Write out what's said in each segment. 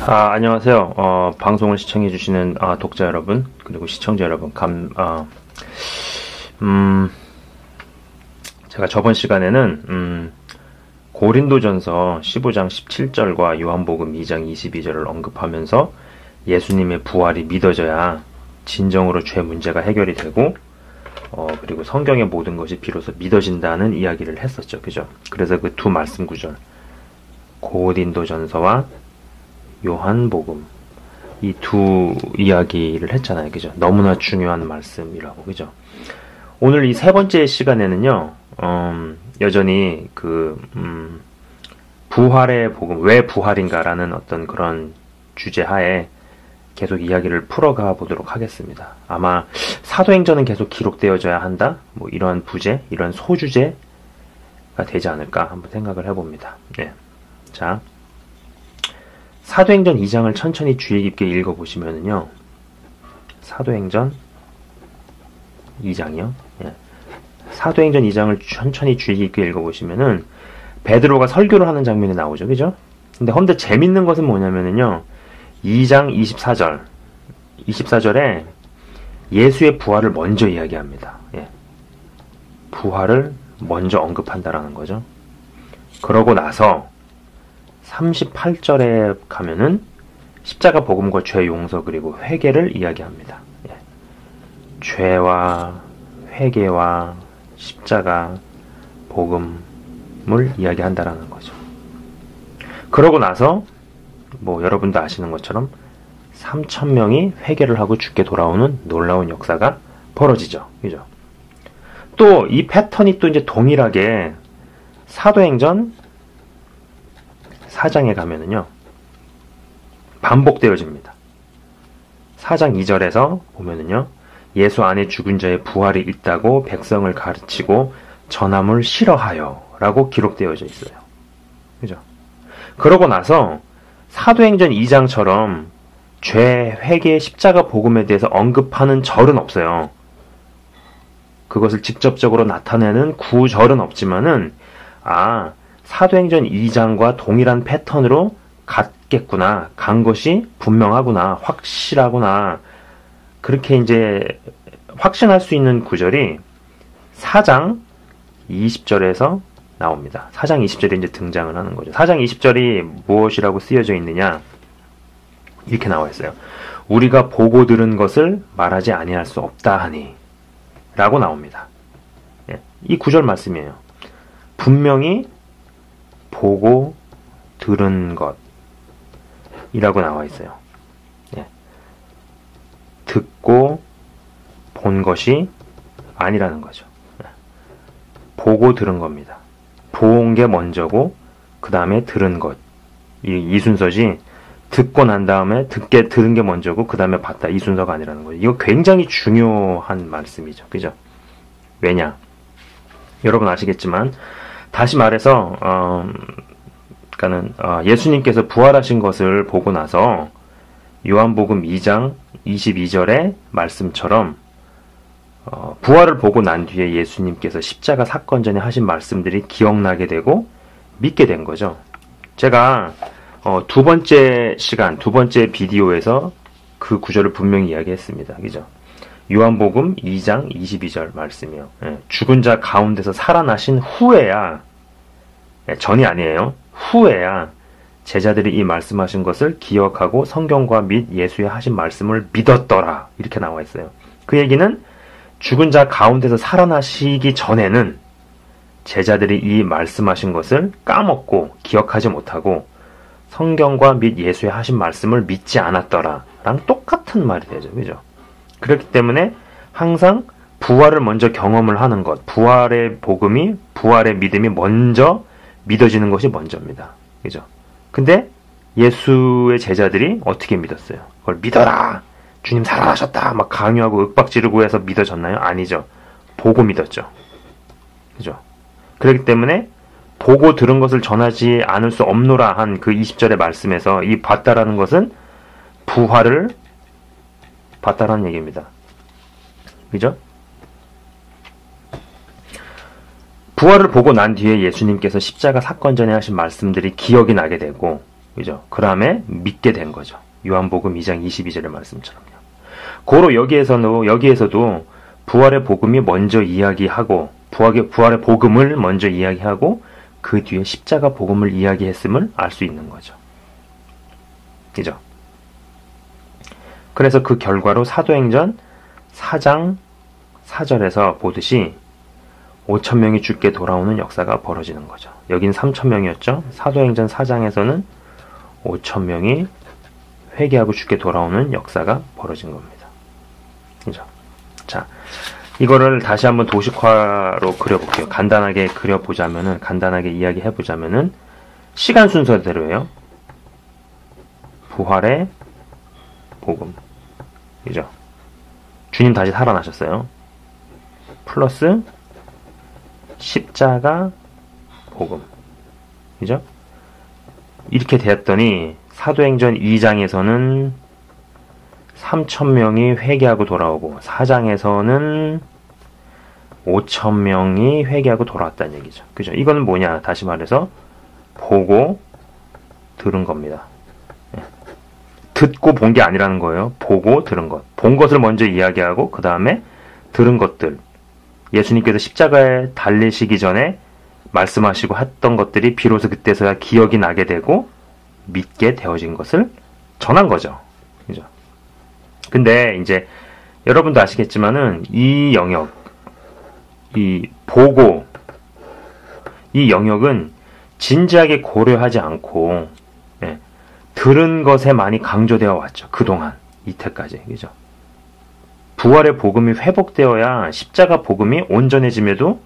안녕하세요. 방송을 시청해주시는 독자 여러분, 그리고 시청자 여러분, 제가 저번 시간에는, 고린도전서 15장 17절과 요한복음 2장 22절을 언급하면서 예수님의 부활이 믿어져야 진정으로 죄 문제가 해결이 되고, 그리고 성경의 모든 것이 비로소 믿어진다는 이야기를 했었죠. 그죠? 그래서 그 두 말씀 구절, 고린도전서와 요한복음, 이 두 이야기를 했잖아요. 그죠? 너무나 중요한 말씀이라고. 그죠? 오늘 이 세 번째 시간에는요, 여전히 부활의 복음, 왜 부활인가라는 어떤 그런 주제 하에 계속 이야기를 풀어가 보도록 하겠습니다. 아마 사도행전은 계속 기록되어져야 한다? 뭐 이런 부제, 이런 소주제가 되지 않을까 한번 생각을 해봅니다. 네. 자, 사도행전 2장을 천천히 주의 깊게 읽어보시면은요, 사도행전 2장이요. 예. 사도행전 2장을 천천히 주의 깊게 읽어보시면은 베드로가 설교를 하는 장면이 나오죠. 그죠? 근데 헌데 재밌는 것은 뭐냐면은요, 2장 24절에 예수의 부활을 먼저 이야기합니다. 예. 부활을 먼저 언급한다라는 거죠. 그러고 나서 38절에 가면은 십자가 복음과 죄 용서 그리고 회개를 이야기합니다. 예. 죄와 회개와 십자가 복음을 이야기한다라는 거죠. 그러고 나서 뭐 여러분도 아시는 것처럼 3,000명이 회개를 하고 죽게 돌아오는 놀라운 역사가 벌어지죠. 그죠? 또 이 패턴이 또 이제 동일하게 사도행전 4장에 가면은요, 반복되어집니다. 4장 2절에서 보면은요, 예수 안에 죽은 자의 부활이 있다고 백성을 가르치고 전함을 싫어하여 라고 기록되어져 있어요. 그죠? 그러고 나서 사도행전 2장처럼 죄, 회개, 십자가 복음에 대해서 언급하는 절은 없어요. 그것을 직접적으로 나타내는 구절은 없지만은, 사도행전 2장과 동일한 패턴으로 갔겠구나, 간 것이 분명하구나, 확실하구나, 그렇게 이제 확신할 수 있는 구절이 4장 20절에서 나옵니다. 4장 20절에 이제 등장을 하는 거죠. 4장 20절이 무엇이라고 쓰여져 있느냐? 이렇게 나와 있어요. 우리가 보고 들은 것을 말하지 아니할 수 없다 하니 라고 나옵니다. 예, 이 구절 말씀이에요. 분명히 보고 들은 것이라고 나와 있어요. 예. 듣고 본 것이 아니라는 거죠. 예. 보고 들은 겁니다. 본 게 먼저고 그 다음에 들은 것. 이 순서지 듣고 난 다음에 들은 게 먼저고 그 다음에 봤다. 이 순서가 아니라는 거죠. 이거 굉장히 중요한 말씀이죠. 그죠? 왜냐? 여러분 아시겠지만 다시 말해서 예수님께서 부활하신 것을 보고 나서 요한복음 2장 22절의 말씀처럼 부활을 보고 난 뒤에 예수님께서 십자가 사건 전에 하신 말씀들이 기억나게 되고 믿게 된 거죠. 제가 두 번째 비디오에서 그 구절을 분명히 이야기했습니다. 그죠? 요한복음 2장 22절 말씀이요. 예, 죽은 자 가운데서 살아나신 후에야, 전이 아니에요. 후에야 제자들이 이 말씀하신 것을 기억하고 성경과 및 예수의 하신 말씀을 믿었더라. 이렇게 나와 있어요. 그 얘기는 죽은 자 가운데서 살아나시기 전에는 제자들이 이 말씀하신 것을 까먹고 기억하지 못하고 성경과 및 예수의 하신 말씀을 믿지 않았더라. 랑 똑같은 말이 되죠. 그죠? 그렇기 때문에 항상 부활을 먼저 경험을 하는 것, 부활의 복음이, 부활의 믿음이 먼저 믿어지는 것이 먼저입니다. 그죠? 근데 예수의 제자들이 어떻게 믿었어요? 그걸 믿어라! 주님 살아나셨다! 막 강요하고 윽박 지르고 해서 믿어졌나요? 아니죠. 보고 믿었죠. 그죠? 그렇기 때문에 보고 들은 것을 전하지 않을 수 없노라 한 그 20절의 말씀에서 이 봤다라는 것은 부활을 봤다라는 얘기입니다. 그죠? 부활을 보고 난 뒤에 예수님께서 십자가 사건 전에 하신 말씀들이 기억이 나게 되고, 그죠? 그 다음에 믿게 된 거죠. 요한복음 2장 22절의 말씀처럼요. 고로 여기에서도 부활의 복음이 먼저 이야기하고, 부활의 복음을 먼저 이야기하고, 그 뒤에 십자가 복음을 이야기했음을 알 수 있는 거죠. 그죠? 그래서 그 결과로 사도행전 4장 4절에서 보듯이 5,000명이 죽게 돌아오는 역사가 벌어지는 거죠. 여긴 3,000명이었죠. 사도행전 4장에서는 5,000명이 회개하고 죽게 돌아오는 역사가 벌어진 겁니다. 그죠? 자, 이거를 다시 한번 도식화로 그려볼게요. 간단하게 그려보자면은, 간단하게 이야기해보자면은, 시간 순서대로예요. 부활의 복음. 그죠? 주님 다시 살아나셨어요. 플러스 십자가 복음. 그죠? 이렇게 되었더니 사도행전 2장에서는 3,000명이 회개하고 돌아오고 4장에서는 5,000명이 회개하고 돌아왔다는 얘기죠. 그죠? 이거는 뭐냐? 다시 말해서 보고 들은 겁니다. 듣고 본 게 아니라는 거예요. 보고 들은 것. 본 것을 먼저 이야기하고 그 다음에 들은 것들. 예수님께서 십자가에 달리시기 전에 말씀하시고 했던 것들이 비로소 그때서야 기억이 나게 되고 믿게 되어진 것을 전한 거죠. 그죠? 근데 이제 여러분도 아시겠지만은 이 영역, 이 보고, 이 영역은 진지하게 고려하지 않고 들은 것에 많이 강조되어 왔죠. 그동안 이때까지. 그죠? 부활의 복음이 회복되어야 십자가 복음이 온전해짐에도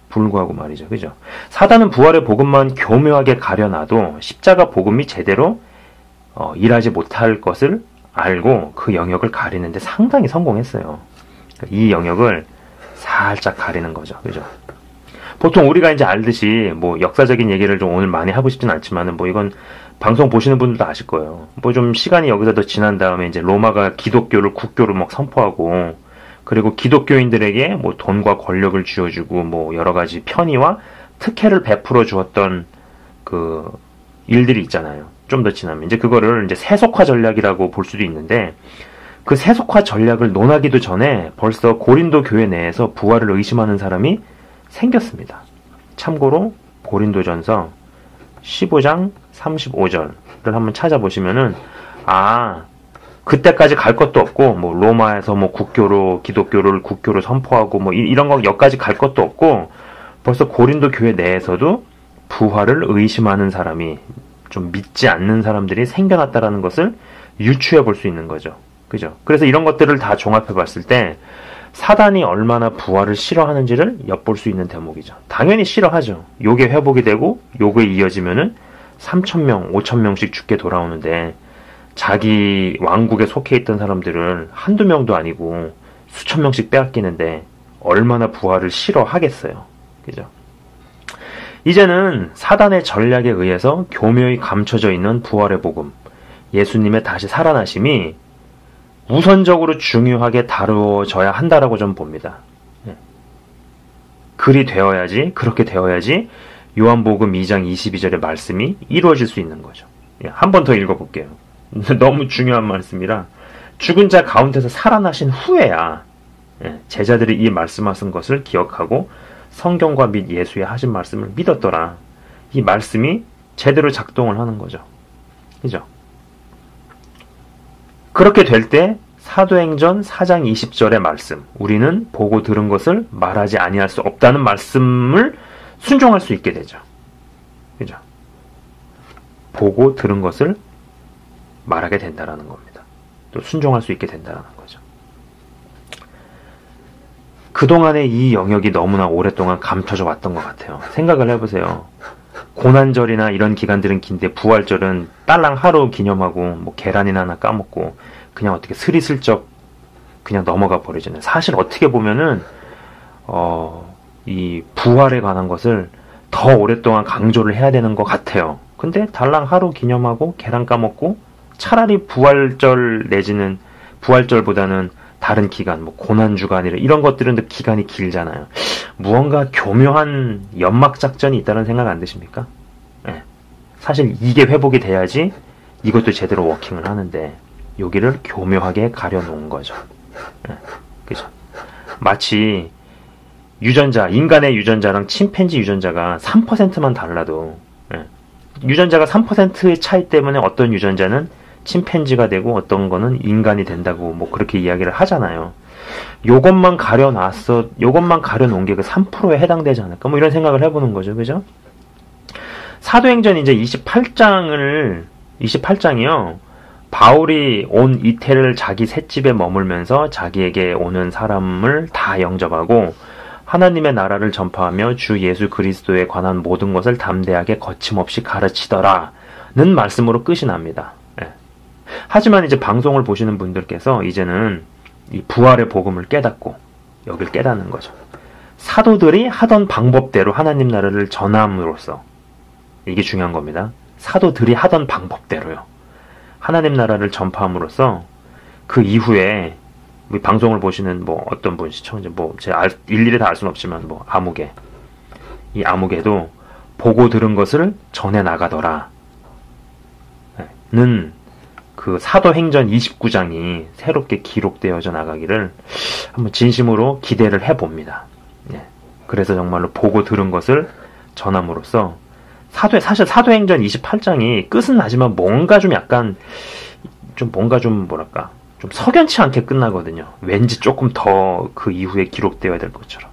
불구하고 말이죠. 그죠? 사단은 부활의 복음만 교묘하게 가려놔도 십자가 복음이 제대로 일하지 못할 것을 알고 그 영역을 가리는데 상당히 성공했어요. 이 영역을 살짝 가리는 거죠. 그죠? 보통 우리가 이제 알듯이 뭐 역사적인 얘기를 좀 오늘 많이 하고 싶진 않지만은 뭐 이건 방송 보시는 분들도 아실 거예요. 뭐 좀 시간이 여기서 더 지난 다음에 이제 로마가 기독교를 국교로 막 선포하고, 그리고 기독교인들에게 뭐 돈과 권력을 쥐어주고 뭐 여러 가지 편의와 특혜를 베풀어 주었던 그 일들이 있잖아요. 좀 더 지나면 이제 그거를 이제 세속화 전략이라고 볼 수도 있는데, 그 세속화 전략을 논하기도 전에 벌써 고린도 교회 내에서 부활을 의심하는 사람이 생겼습니다. 참고로 고린도전서 15장 35절을 한번 찾아보시면은, 그때까지 갈 것도 없고, 뭐, 로마에서 뭐 기독교를 국교로 선포하고, 뭐, 이런 거 여기까지 갈 것도 없고, 벌써 고린도 교회 내에서도 부활을 의심하는 사람이, 좀 믿지 않는 사람들이 생겨났다라는 것을 유추해 볼 수 있는 거죠. 그죠? 그래서 이런 것들을 다 종합해 봤을 때, 사단이 얼마나 부활을 싫어하는지를 엿볼 수 있는 대목이죠. 당연히 싫어하죠. 요게 회복이 되고 요게 이어지면은 3,000명, 5,000명씩 죽게 돌아오는데 자기 왕국에 속해 있던 사람들을 한두 명도 아니고 수천 명씩 빼앗기는데 얼마나 부활을 싫어하겠어요. 그죠? 이제는 사단의 전략에 의해서 교묘히 감춰져 있는 부활의 복음, 예수님의 다시 살아나심이 우선적으로 중요하게 다루어져야 한다라고 좀 봅니다. 그렇게 되어야지 요한복음 2장 22절의 말씀이 이루어질 수 있는 거죠. 한 번 더 읽어볼게요. 너무 중요한 말씀이라, 죽은 자 가운데서 살아나신 후에야 제자들이 이 말씀하신 것을 기억하고 성경과 및 예수의 하신 말씀을 믿었더라. 이 말씀이 제대로 작동을 하는 거죠. 그죠? 그렇게 될 때 사도행전 4장 20절의 말씀, 우리는 보고 들은 것을 말하지 아니할 수 없다는 말씀을 순종할 수 있게 되죠. 그죠? 보고 들은 것을 말하게 된다라는 겁니다. 또 순종할 수 있게 된다라는 거죠. 그동안의 이 영역이 너무나 오랫동안 감춰져 왔던 것 같아요. 생각을 해보세요. 고난절이나 이런 기간들은 긴데 부활절은 딸랑 하루 기념하고 뭐 계란이나 하나 까먹고 그냥 어떻게 스리슬쩍 그냥 넘어가 버리잖아요. 사실 어떻게 보면은 이 부활에 관한 것을 더 오랫동안 강조를 해야 되는 것 같아요. 근데 달랑 하루 기념하고 계란 까먹고 차라리 부활절 내지는 부활절보다는 다른 기간, 뭐 고난주간이라 이런 것들은 더 기간이 길잖아요. 무언가 교묘한 연막 작전이 있다는 생각 안 드십니까? 네. 사실 이게 회복이 돼야지 이것도 제대로 워킹을 하는데 여기를 교묘하게 가려놓은 거죠. 그죠? 마치 유전자, 인간의 유전자랑 침팬지 유전자가 3%만 달라도 유전자가 3%의 차이 때문에 어떤 유전자는 침팬지가 되고 어떤 거는 인간이 된다고 뭐 그렇게 이야기를 하잖아요. 요것만 가려놓은 게 그 3%에 해당되지 않을까? 뭐 이런 생각을 해보는 거죠. 그죠? 사도행전 이제 28장이요. 바울이 온 이태를 자기 셋집에 머물면서 자기에게 오는 사람을 다 영접하고 하나님의 나라를 전파하며 주 예수 그리스도에 관한 모든 것을 담대하게 거침없이 가르치더라는 말씀으로 끝이 납니다. 하지만 이제 방송을 보시는 분들께서 이제는 이 부활의 복음을 깨닫고 여길 깨닫는 거죠. 사도들이 하던 방법대로 하나님 나라를 전함으로써 이게 중요한 겁니다. 사도들이 하던 방법대로요. 하나님 나라를 전파함으로써 그 이후에 우리 방송을 보시는 뭐 어떤 분 시청자 뭐 제가 일일이 다 알 수는 없지만 뭐 아무개 이 아무개도 보고 들은 것을 전해 나가더라. 는 그 사도행전 29장이 새롭게 기록되어져 나가기를 한번 진심으로 기대를 해봅니다. 그래서 정말로 보고 들은 것을 전함으로써 사실 사도행전 28장이 끝은 나지만 뭔가 좀 약간 좀 뭐랄까 좀 석연치 않게 끝나거든요. 왠지 조금 더 그 이후에 기록되어야 될 것처럼.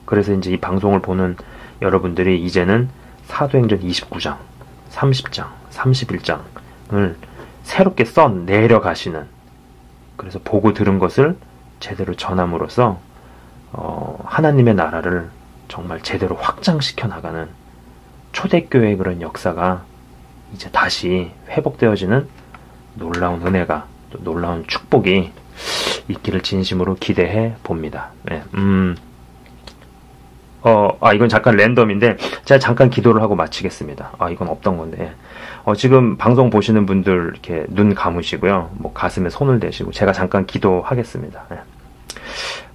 그래서 이제 이 방송을 보는 여러분들이 이제는 사도행전 29장, 30장, 31장을 새롭게 써 내려가시는, 그래서 보고 들은 것을 제대로 전함으로써 하나님의 나라를 정말 제대로 확장시켜 나가는 초대교회의 그런 역사가 이제 다시 회복되어지는 놀라운 은혜가, 또 놀라운 축복이 있기를 진심으로 기대해 봅니다. 이건 잠깐 랜덤인데 제가 잠깐 기도를 하고 마치겠습니다. 이건 없던 건데 지금 방송 보시는 분들 이렇게 눈 감으시고요, 뭐 가슴에 손을 대시고 제가 잠깐 기도하겠습니다.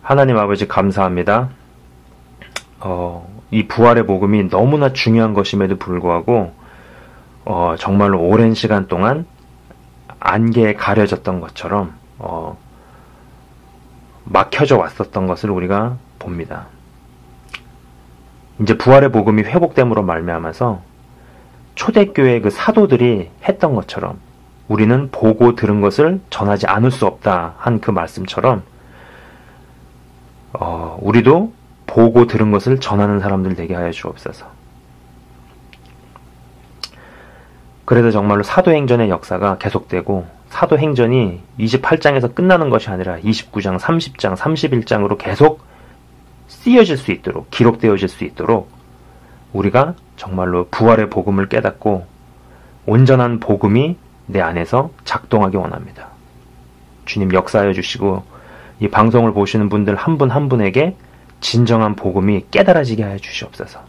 하나님 아버지 감사합니다. 이 부활의 복음이 너무나 중요한 것임에도 불구하고 정말로 오랜 시간 동안 안개에 가려졌던 것처럼 막혀져 왔었던 것을 우리가 봅니다. 이제 부활의 복음이 회복됨으로 말미암아서 초대교회 그 사도들이 했던 것처럼 우리는 보고 들은 것을 전하지 않을 수 없다 한 그 말씀처럼 우리도 보고 들은 것을 전하는 사람들 되게 하여 주옵소서. 그래서 정말로 사도행전의 역사가 계속되고 사도행전이 28장에서 끝나는 것이 아니라 29장, 30장, 31장으로 계속 쓰여질 수 있도록, 기록되어질 수 있도록 우리가 정말로 부활의 복음을 깨닫고 온전한 복음이 내 안에서 작동하기 원합니다. 주님 역사하여 주시고 이 방송을 보시는 분들 한 분 한 분에게 진정한 복음이 깨달아지게 하여 주시옵소서.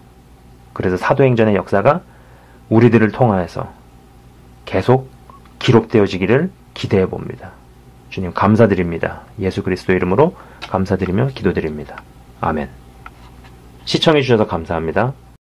그래서 사도행전의 역사가 우리들을 통하여서 계속 기록되어지기를 기대해 봅니다. 주님 감사드립니다. 예수 그리스도 이름으로 감사드리며 기도드립니다. 아멘. 시청해 주셔서 감사합니다.